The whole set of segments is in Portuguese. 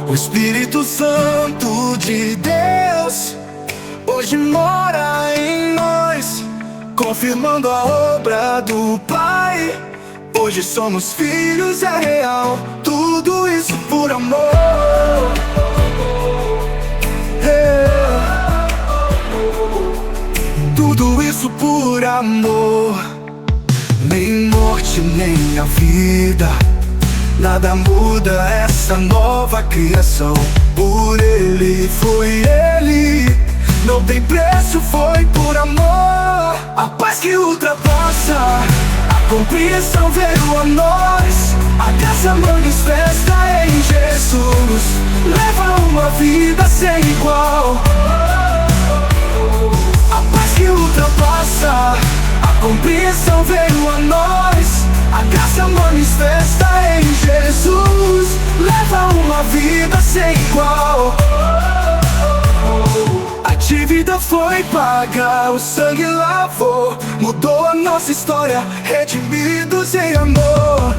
O Espírito Santo de Deus hoje mora em nós, confirmando a obra do Pai. Hoje somos filhos, é real, tudo isso por amor. Tudo isso por amor. Nem morte, nem a vida, nada muda essa nova criação. Por Ele, foi Ele, não tem preço, foi por amor. A paz que ultrapassa a compreensão veio a nós. A graça manifesta em Jesus leva uma vida sem igual. A paz que ultrapassa a compreensão veio a nós. A graça manifesta em Jesus leva uma vida sem igual. A dívida foi paga, o sangue lavou, mudou a nossa história, redimidos em amor.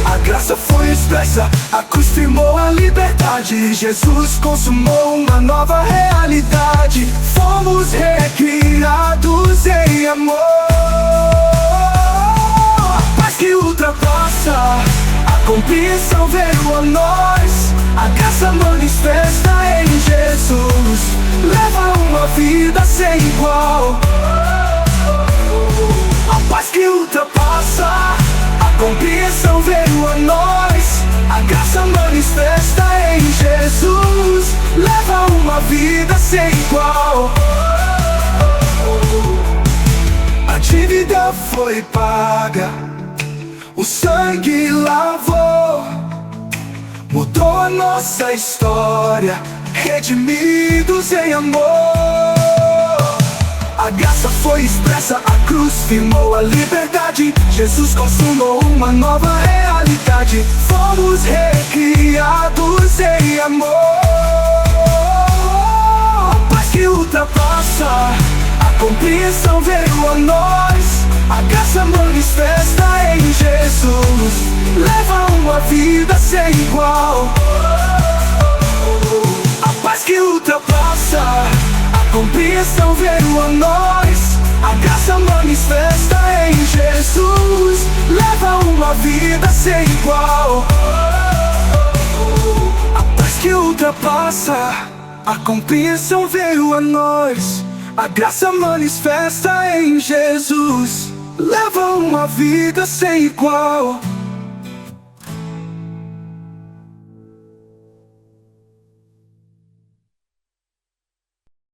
A graça foi expressa, a cruz firmou a liberdade. Jesus consumou uma nova realidade. Fomos recriados em amor. A paz que ultrapassa a compreensão veio a nós. A graça manifesta em Jesus leva uma vida sem igual. A paz que ultrapassa a compreensão veio a nós. A graça manifesta em Jesus leva uma vida sem igual. A dívida foi paga, o sangue lavou, mudou a nossa história, redimidos em amor. A graça foi expressa, a cruz firmou a liberdade. Jesus consumou uma nova realidade. Fomos recriados em amor. A paz que ultrapassa a compreensão veio a nós. A graça manifesta em Jesus leva uma vida sem igual. A paz que ultrapassa a compreensão veio a nós. A graça manifesta em Jesus leva uma vida sem igual. A paz que ultrapassa a compreensão veio a nós. A graça manifesta em Jesus leva uma vida sem igual.